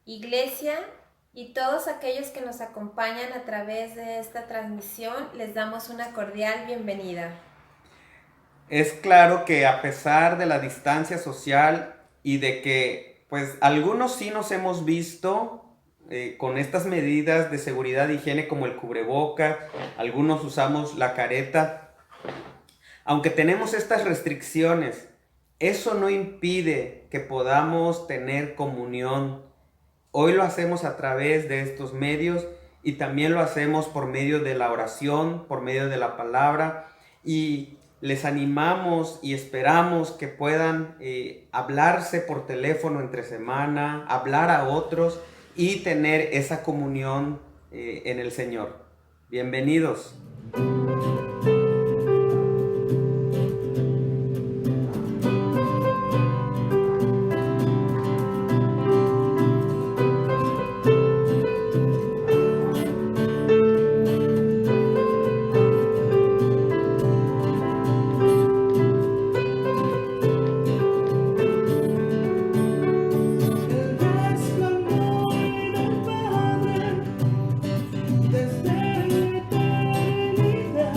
Iglesia y todos aquellos que nos acompañan a través de esta transmisión, les damos una cordial bienvenida. Es claro que a pesar de la distancia social y de que pues algunos sí nos hemos visto con estas medidas de seguridad e higiene como el cubreboca, algunos usamos la careta, aunque tenemos estas restricciones, eso no impide que podamos tener comunión. Hoy lo hacemos a través de estos medios y también lo hacemos por medio de la oración, por medio de la palabra, y les animamos y esperamos que puedan hablarse por teléfono entre semana, hablar a otros y tener esa comunión en el Señor. Bienvenidos. Desde la eternidad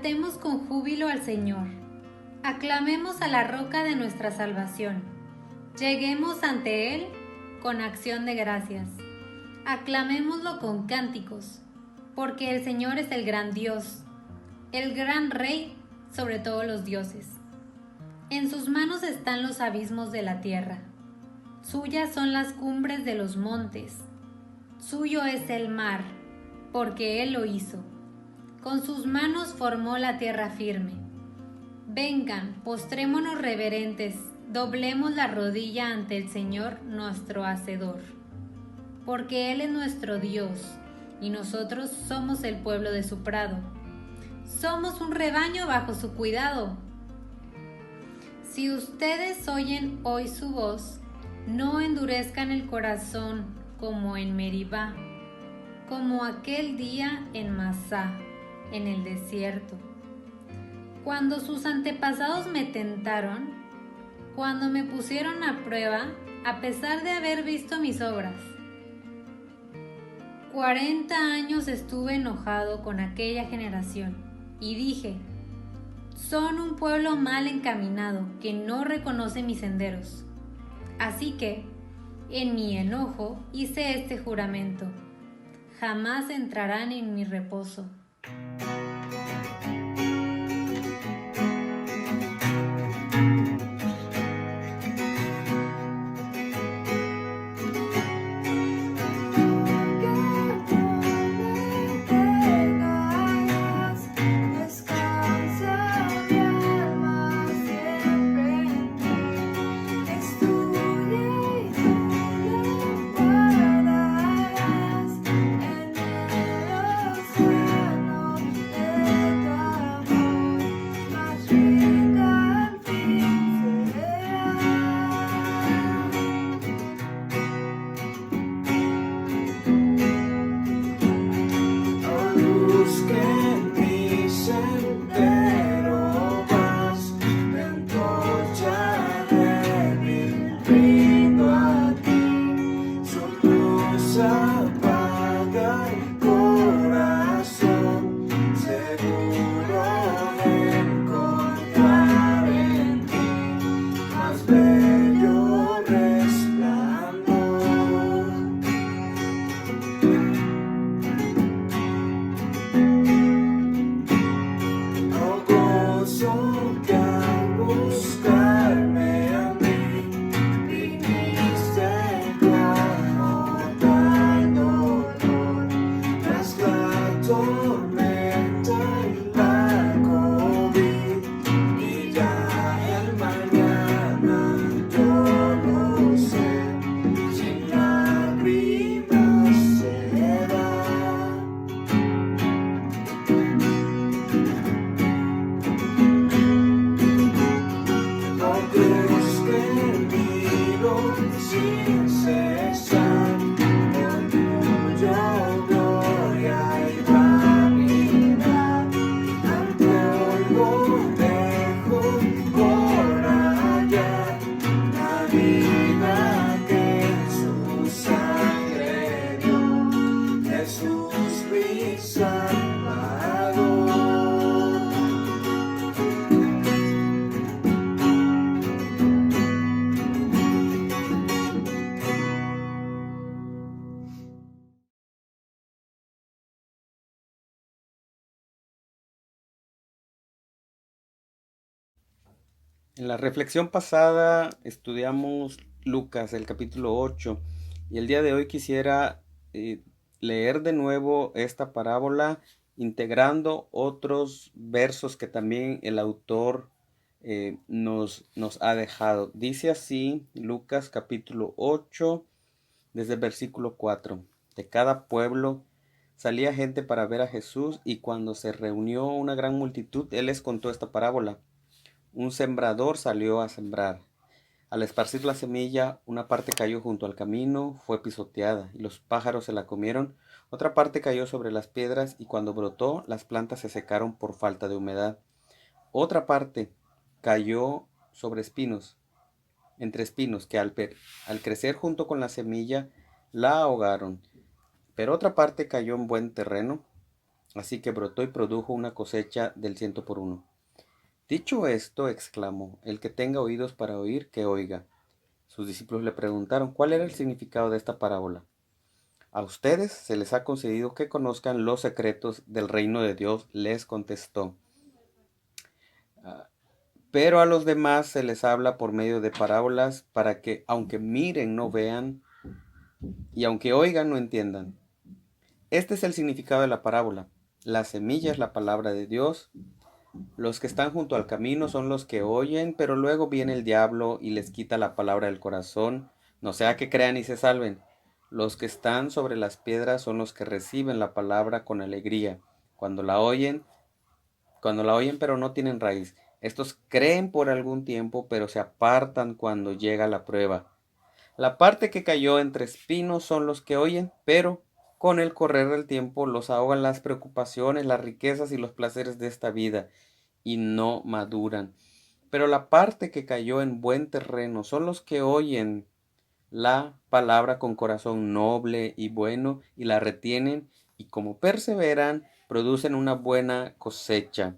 Cantemos con júbilo al Señor. Aclamemos a la roca de nuestra salvación. Lleguemos ante Él con acción de gracias. Aclamémoslo con cánticos, porque el Señor es el gran Dios, el gran Rey sobre todos los dioses. En sus manos están los abismos de la tierra. Suyas son las cumbres de los montes. Suyo es el mar, porque Él lo hizo. Con sus manos formó la tierra firme. Vengan, postrémonos reverentes, doblemos la rodilla ante el Señor nuestro Hacedor. Porque Él es nuestro Dios, y nosotros somos el pueblo de su prado. Somos un rebaño bajo su cuidado. Si ustedes oyen hoy su voz, no endurezcan el corazón como en Meribá, como aquel día en Masá, en el desierto. Cuando sus antepasados me tentaron, cuando me pusieron a prueba, a pesar de haber visto mis obras. 40 años estuve enojado con aquella generación y dije: son un pueblo mal encaminado que no reconoce mis senderos. Así que, en mi enojo, hice este juramento: jamás entrarán en mi reposo. En la reflexión pasada estudiamos Lucas, el capítulo 8, y el día de hoy quisiera leer de nuevo esta parábola integrando otros versos que también el autor nos ha dejado. Dice así Lucas capítulo 8, desde el versículo 4. De cada pueblo salía gente para ver a Jesús, y cuando se reunió una gran multitud, él les contó esta parábola. Un sembrador salió a sembrar. Al esparcir la semilla, una parte cayó junto al camino, fue pisoteada, y los pájaros se la comieron. Otra parte cayó sobre las piedras, y cuando brotó, las plantas se secaron por falta de humedad. Otra parte cayó sobre espinos, entre espinos, que al crecer junto con la semilla, la ahogaron. Pero otra parte cayó en buen terreno. así que brotó y produjo una cosecha del 100 por 1. Dicho esto, exclamó, el que tenga oídos para oír, que oiga. Sus discípulos le preguntaron cuál era el significado de esta parábola. A ustedes se les ha concedido que conozcan los secretos del reino de Dios, les contestó. Pero a los demás se les habla por medio de parábolas para que, aunque miren, no vean, y aunque oigan, no entiendan. Este es el significado de la parábola. La semilla es la palabra de Dios. Los que están junto al camino son los que oyen, pero luego viene el diablo y les quita la palabra del corazón, no sea que crean y se salven. Los que están sobre las piedras son los que reciben la palabra con alegría. Cuando la oyen, pero no tienen raíz. Estos creen por algún tiempo, pero se apartan cuando llega la prueba. La parte que cayó entre espinos son los que oyen, pero con el correr del tiempo los ahogan las preocupaciones, las riquezas y los placeres de esta vida, y no maduran. Pero la parte que cayó en buen terreno son los que oyen la palabra con corazón noble y bueno y la retienen, y como perseveran, producen una buena cosecha.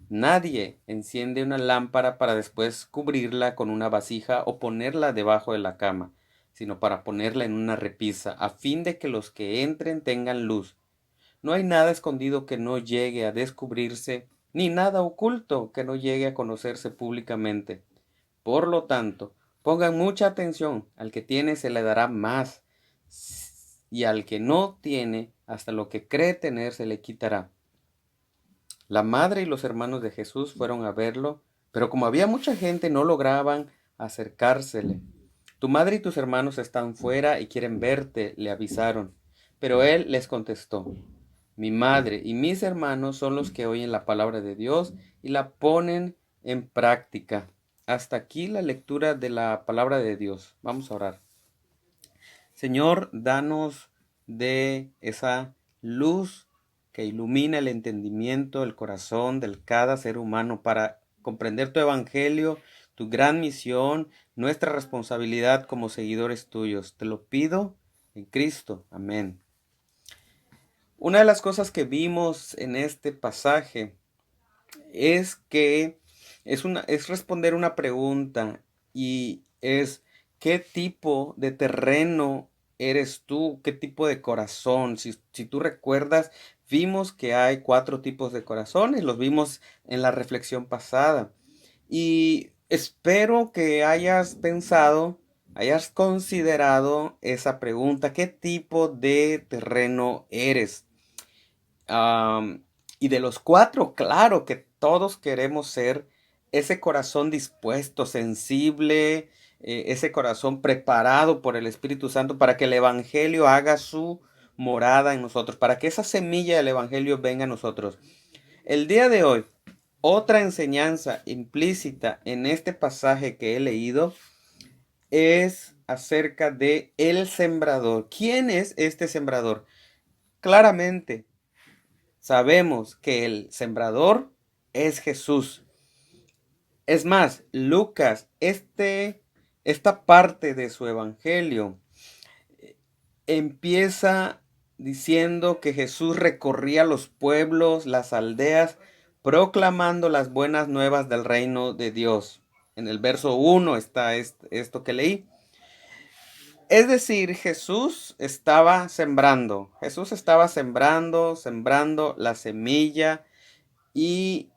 Nadie enciende una lámpara para después cubrirla con una vasija o ponerla debajo de la cama, sino para ponerla en una repisa, a fin de que los que entren tengan luz. No hay nada escondido que no llegue a descubrirse, ni nada oculto que no llegue a conocerse públicamente. Por lo tanto, pongan mucha atención, al que tiene se le dará más, y al que no tiene, hasta lo que cree tener se le quitará. La madre y los hermanos de Jesús fueron a verlo, pero como había mucha gente no lograban acercársele. Tu madre y tus hermanos están fuera y quieren verte, le avisaron. Pero él les contestó, mi madre y mis hermanos son los que oyen la palabra de Dios y la ponen en práctica. Hasta aquí la lectura de la palabra de Dios. Vamos a orar. Señor, danos de esa luz que ilumina el entendimiento, el corazón de cada ser humano para comprender tu evangelio, tu gran misión, nuestra responsabilidad como seguidores tuyos. Te lo pido en Cristo. Amén. Una de las cosas que vimos en este pasaje es que es responder una pregunta, y es ¿qué tipo de terreno eres tú? ¿Qué tipo de corazón? Si tú recuerdas, vimos que hay 4 tipos de corazones, los vimos en la reflexión pasada. Y espero que hayas pensado, hayas considerado esa pregunta, ¿qué tipo de terreno eres? Y de los 4, claro que todos queremos ser ese corazón dispuesto, sensible, ese corazón preparado por el Espíritu Santo para que el Evangelio haga su morada en nosotros, para que esa semilla del Evangelio venga a nosotros. El día de hoy, otra enseñanza implícita en este pasaje que he leído es acerca de el sembrador. ¿Quién es este sembrador? Claramente sabemos que el sembrador es Jesús. Es más, Lucas, esta parte de su evangelio empieza diciendo que Jesús recorría los pueblos, las aldeas, proclamando las buenas nuevas del reino de Dios. En el verso 1 está esto que leí. Es decir, Jesús estaba sembrando la semilla, y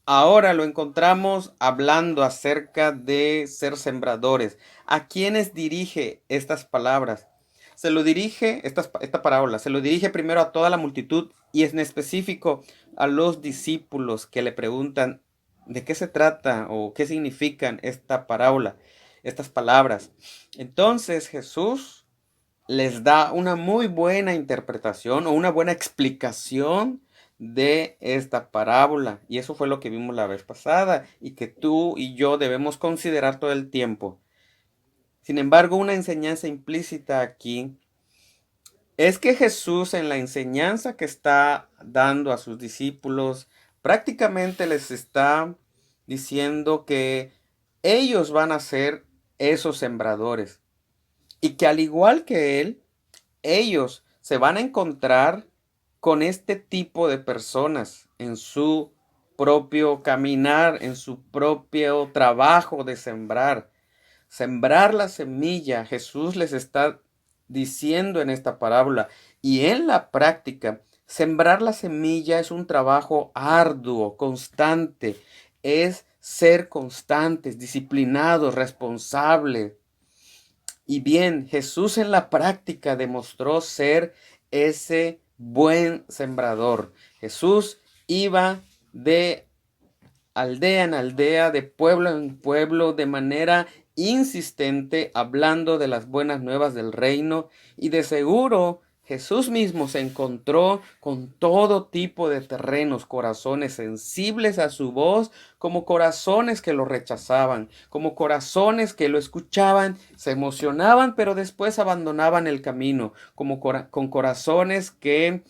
ahora lo encontramos hablando acerca de ser sembradores. ¿A quiénes dirige estas palabras? Esta parábola se lo dirige primero a toda la multitud, y en específico a los discípulos que le preguntan de qué se trata o qué significan esta parábola, estas palabras. Entonces Jesús les da una muy buena interpretación o una buena explicación de esta parábola, y eso fue lo que vimos la vez pasada y que tú y yo debemos considerar todo el tiempo. Sin embargo, una enseñanza implícita aquí es que Jesús, en la enseñanza que está dando a sus discípulos, prácticamente les está diciendo que ellos van a ser esos sembradores, y que al igual que Él, ellos se van a encontrar con este tipo de personas en su propio caminar, en su propio trabajo de sembrar. Sembrar la semilla, Jesús les está diciendo en esta parábola. Y en la práctica, sembrar la semilla es un trabajo arduo, constante. Es ser constantes, disciplinados, responsables. Y bien, Jesús en la práctica demostró ser ese buen sembrador. Jesús iba de aldea en aldea, de pueblo en pueblo, de manera insistente, hablando de las buenas nuevas del reino. Y de seguro Jesús mismo se encontró con todo tipo de terrenos, corazones sensibles a su voz, como corazones que lo rechazaban, como corazones que lo escuchaban, se emocionaban, pero después abandonaban el camino, como con corazones que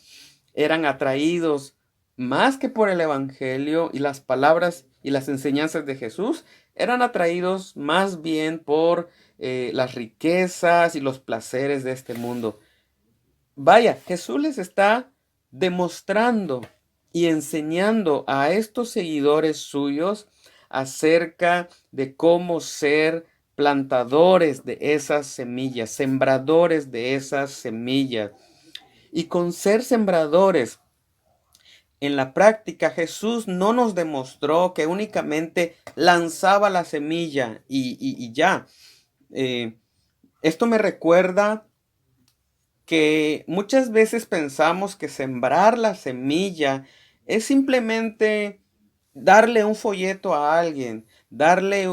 eran atraídos más que por el Evangelio y las palabras y las enseñanzas de Jesús, eran atraídos más bien por las riquezas y los placeres de este mundo. Vaya, Jesús les está demostrando y enseñando a estos seguidores suyos acerca de cómo ser plantadores de esas semillas, sembradores de esas semillas. Y con ser sembradores, en la práctica, Jesús no nos demostró que únicamente lanzaba la semilla y ya. Esto me recuerda que muchas veces pensamos que sembrar la semilla es simplemente darle un folleto a alguien, darle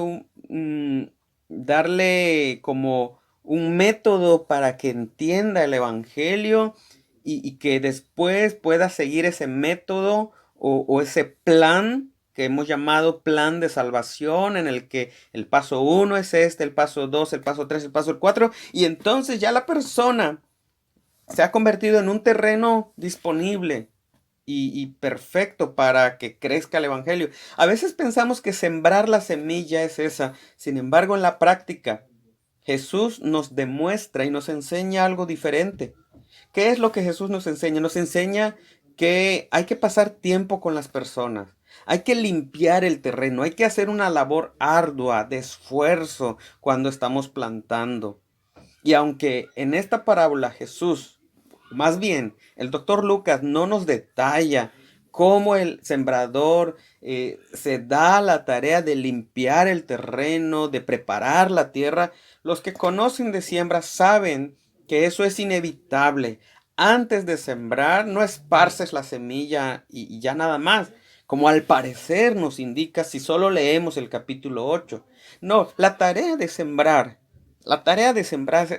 como un método para que entienda el evangelio y que después pueda seguir ese método o ese plan que hemos llamado plan de salvación, en el que el paso 1 es este, el paso 2, el paso 3, el paso 4, y entonces ya la persona se ha convertido en un terreno disponible y perfecto para que crezca el evangelio. A veces pensamos que sembrar la semilla es esa. Sin embargo, en la práctica, Jesús nos demuestra y nos enseña algo diferente. ¿Qué es lo que Jesús nos enseña? Nos enseña que hay que pasar tiempo con las personas. Hay que limpiar el terreno. Hay que hacer una labor ardua de esfuerzo cuando estamos plantando. Y aunque en esta parábola Jesús, más bien, el doctor Lucas no nos detalla cómo el sembrador se da la tarea de limpiar el terreno, de preparar la tierra. Los que conocen de siembra saben que eso es inevitable. Antes de sembrar, no esparces la semilla y ya nada más, como al parecer nos indica si solo leemos el capítulo 8. No, la tarea de sembrar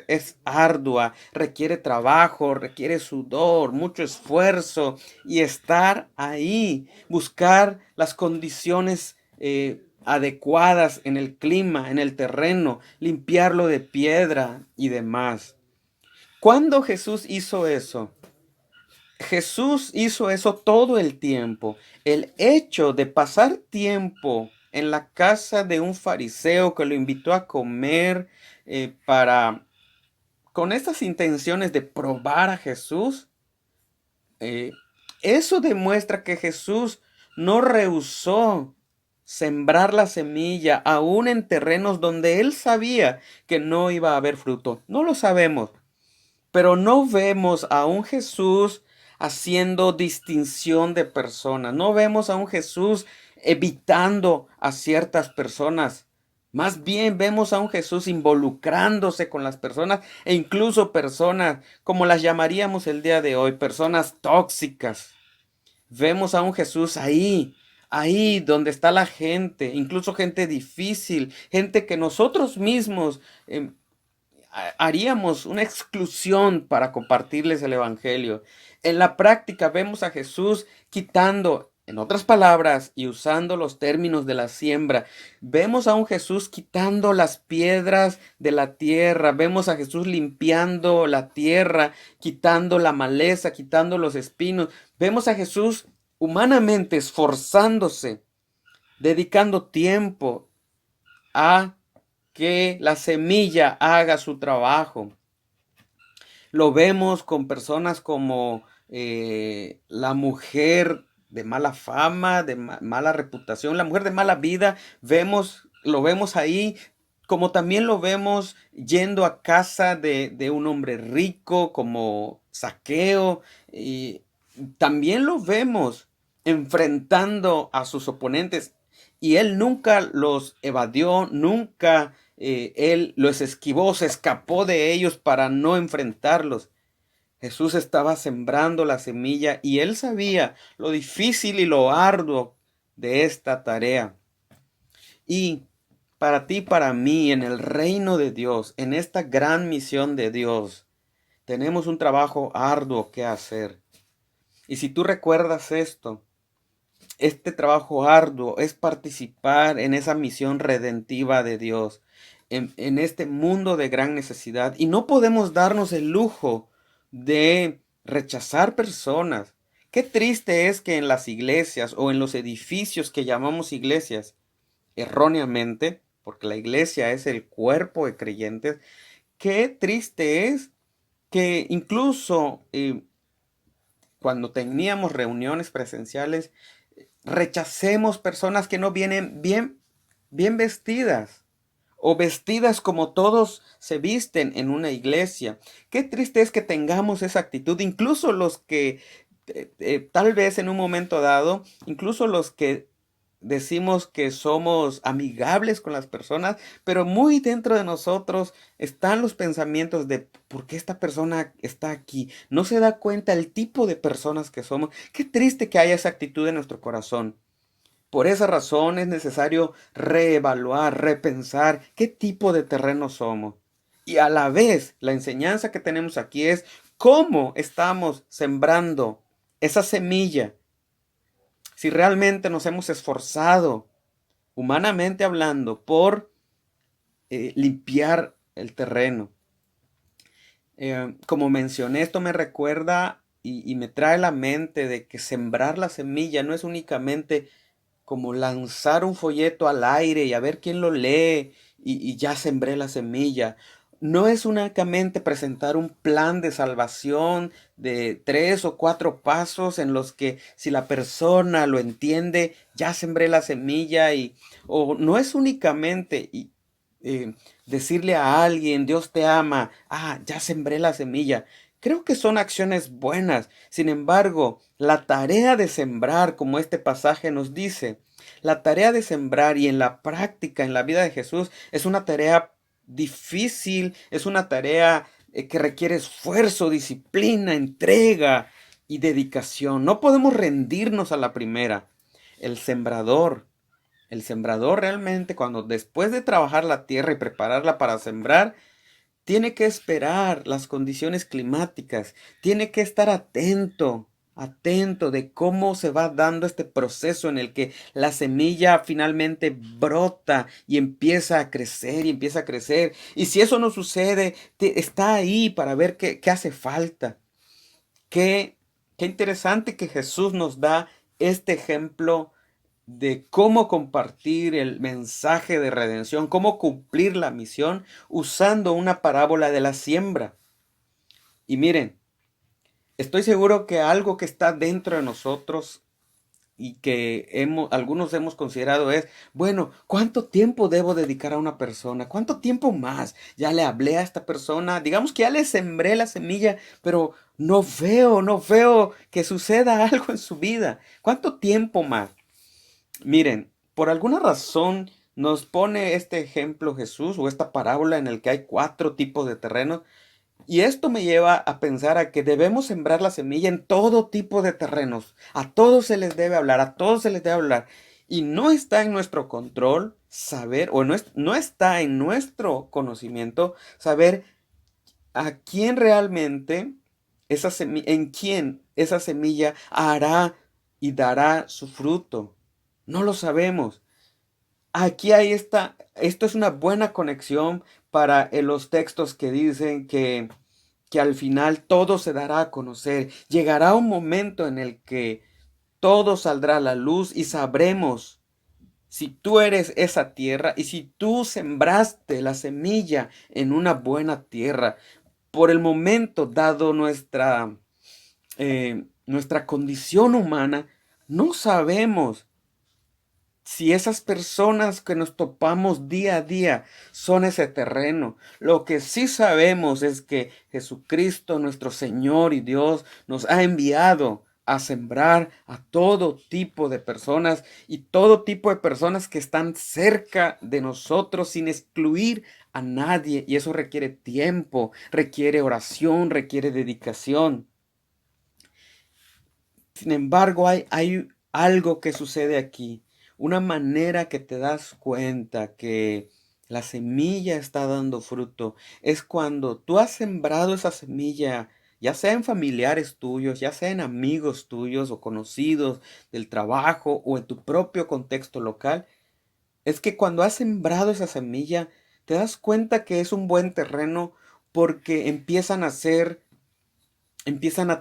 es ardua, requiere trabajo, requiere sudor, mucho esfuerzo y estar ahí, buscar las condiciones adecuadas en el clima, en el terreno, limpiarlo de piedra y demás. ¿Cuándo Jesús hizo eso? Jesús hizo eso todo el tiempo. El hecho de pasar tiempo en la casa de un fariseo que lo invitó a comer para con estas intenciones de probar a Jesús, eh, eso demuestra que Jesús no rehusó sembrar la semilla aún en terrenos donde él sabía que no iba a haber fruto. No lo sabemos, pero no vemos a un Jesús haciendo distinción de personas. No vemos a un Jesús evitando a ciertas personas. Más bien vemos a un Jesús involucrándose con las personas e incluso personas, como las llamaríamos el día de hoy, personas tóxicas. Vemos a un Jesús ahí donde está la gente, incluso gente difícil, gente que nosotros mismos haríamos una exclusión para compartirles el evangelio. En la práctica vemos a Jesús quitando, en otras palabras, y usando los términos de la siembra, vemos a un Jesús quitando las piedras de la tierra, vemos a Jesús limpiando la tierra, quitando la maleza, quitando los espinos, vemos a Jesús humanamente esforzándose, dedicando tiempo a que la semilla haga su trabajo. Lo vemos con personas como la mujer de mala fama, de mala reputación, la mujer de mala vida, lo vemos ahí, como también lo vemos yendo a casa de un hombre rico como Zaqueo, y también lo vemos enfrentando a sus oponentes y él nunca los evadió, nunca él los esquivó, se escapó de ellos para no enfrentarlos. Jesús estaba sembrando la semilla y él sabía lo difícil y lo arduo de esta tarea. Y para ti, para mí, en el reino de Dios, en esta gran misión de Dios, tenemos un trabajo arduo que hacer. Y si tú recuerdas esto, este trabajo arduo es participar en esa misión redentiva de Dios, en este mundo de gran necesidad. Y no podemos darnos el lujo de rechazar personas. Qué triste es que en las iglesias o en los edificios que llamamos iglesias, erróneamente, porque la iglesia es el cuerpo de creyentes, qué triste es que incluso cuando teníamos reuniones presenciales, rechacemos personas que no vienen bien vestidas o vestidas como todos se visten en una iglesia. Qué triste es que tengamos esa actitud, incluso los que tal vez en un momento dado, incluso los que decimos que somos amigables con las personas, pero muy dentro de nosotros están los pensamientos de ¿por qué esta persona está aquí? No se da cuenta el tipo de personas que somos. Qué triste que haya esa actitud en nuestro corazón. Por esa razón es necesario reevaluar, repensar qué tipo de terreno somos. Y a la vez, la enseñanza que tenemos aquí es cómo estamos sembrando esa semilla. Si realmente nos hemos esforzado, humanamente hablando, por limpiar el terreno. Como mencioné, esto me recuerda y me trae a la mente de que sembrar la semilla no es únicamente como lanzar un folleto al aire y a ver quién lo lee y ya sembré la semilla. No es únicamente presentar un plan de salvación de 3 o 4 pasos en los que si la persona lo entiende, ya sembré la semilla o no es únicamente decirle a alguien, Dios te ama, ya sembré la semilla. Creo que son acciones buenas. Sin embargo, la tarea de sembrar, como este pasaje nos dice, la tarea de sembrar y en la práctica, en la vida de Jesús, es una tarea difícil, es una tarea que requiere esfuerzo, disciplina, entrega y dedicación. No podemos rendirnos a la primera. El sembrador, el sembrador realmente cuando después de trabajar la tierra y prepararla para sembrar, tiene que esperar las condiciones climáticas, tiene que estar atento de cómo se va dando este proceso en el que la semilla finalmente brota y empieza a crecer y empieza a crecer. Y si eso no sucede, está ahí para ver qué hace falta. Qué interesante que Jesús nos da este ejemplo de cómo compartir el mensaje de redención, cómo cumplir la misión usando una parábola de la siembra. Y miren, estoy seguro que algo que está dentro de nosotros y que algunos hemos considerado es, bueno, ¿cuánto tiempo debo dedicar a una persona? ¿Cuánto tiempo más? Ya le hablé a esta persona, digamos que ya le sembré la semilla, pero no veo que suceda algo en su vida. ¿Cuánto tiempo más? Miren, por alguna razón nos pone este ejemplo Jesús o esta parábola en el que hay 4 tipos de terrenos y esto me lleva a pensar a que debemos sembrar la semilla en todo tipo de terrenos. A todos se les debe hablar, a todos se les debe hablar. Y no está en nuestro control saber, o no está en nuestro conocimiento saber a quién realmente en quién esa semilla hará y dará su fruto. No lo sabemos. Aquí esto es una buena conexión para los textos que dicen que al final todo se dará a conocer. Llegará un momento en el que todo saldrá a la luz y sabremos si tú eres esa tierra y si tú sembraste la semilla en una buena tierra. Por el momento, dado nuestra condición humana, no sabemos si esas personas que nos topamos día a día son ese terreno. Lo que sí sabemos es que Jesucristo, nuestro Señor y Dios, nos ha enviado a sembrar a todo tipo de personas y todo tipo de personas que están cerca de nosotros sin excluir a nadie. Y eso requiere tiempo, requiere oración, requiere dedicación. Sin embargo, hay algo que sucede aquí. Una manera que te das cuenta que la semilla está dando fruto es cuando tú has sembrado esa semilla, ya sea en familiares tuyos, ya sea en amigos tuyos o conocidos del trabajo o en tu propio contexto local. Es que cuando has sembrado esa semilla, te das cuenta que es un buen terreno porque empiezan a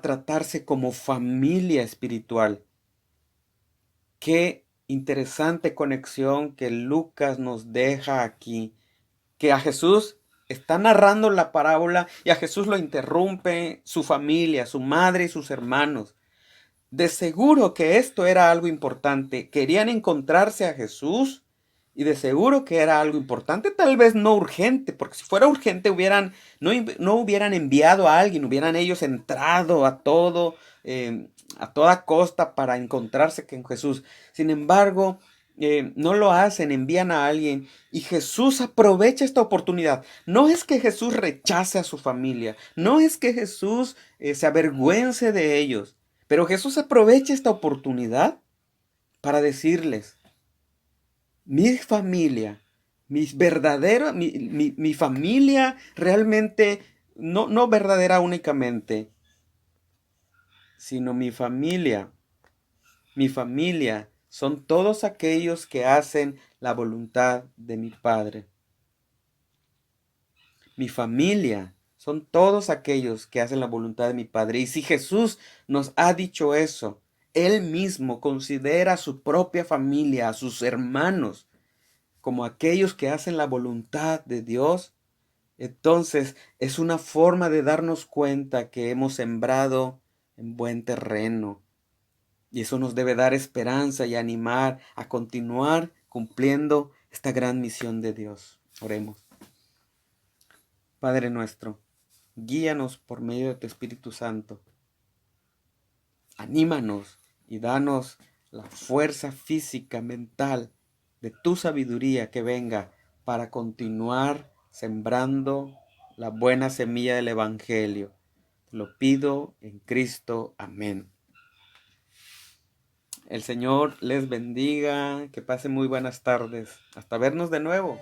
tratarse como familia espiritual. Qué interesante conexión que Lucas nos deja aquí, que a Jesús está narrando la parábola y a Jesús lo interrumpe su familia, su madre y sus hermanos. De seguro que esto era algo importante. Querían encontrarse a Jesús y de seguro que era algo importante, tal vez no urgente, porque si fuera urgente no hubieran enviado a alguien, hubieran ellos entrado a toda costa para encontrarse con Jesús. Sin embargo, no lo hacen, envían a alguien y Jesús aprovecha esta oportunidad. No es que Jesús rechace a su familia, no es que Jesús se avergüence de ellos, pero Jesús aprovecha esta oportunidad para decirles: mi familia, mi familia realmente, no verdadera únicamente, sino mi familia son todos aquellos que hacen la voluntad de mi Padre. Mi familia son todos aquellos que hacen la voluntad de mi Padre. Y si Jesús nos ha dicho eso, Él mismo considera a su propia familia, a sus hermanos, como aquellos que hacen la voluntad de Dios. Entonces es una forma de darnos cuenta que hemos sembrado en buen terreno. Y eso nos debe dar esperanza y animar a continuar cumpliendo esta gran misión de Dios. Oremos. Padre nuestro, guíanos por medio de tu Espíritu Santo. Anímanos y danos la fuerza física, mental, de tu sabiduría que venga para continuar sembrando la buena semilla del Evangelio. Te lo pido en Cristo. Amén. El Señor les bendiga, que pasen muy buenas tardes. Hasta vernos de nuevo.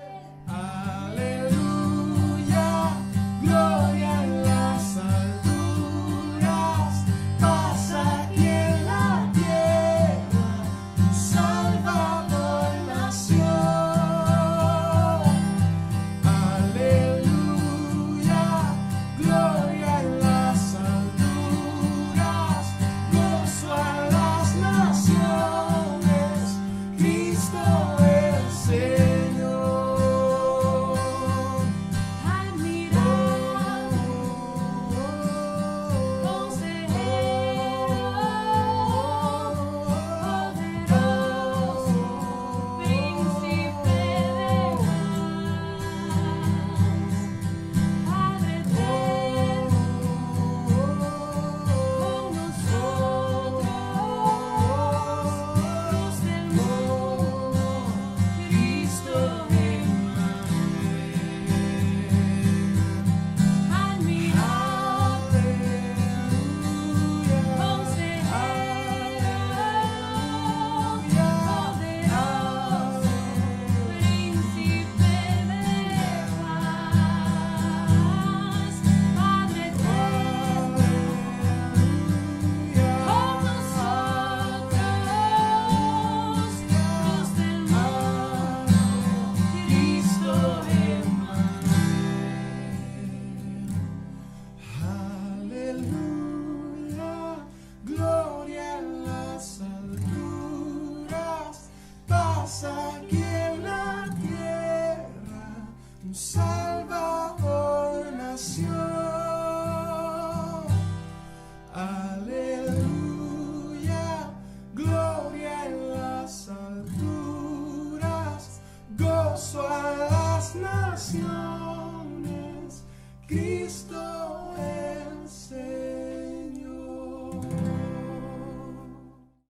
Salvador nació. Aleluya. las naciones. Cristo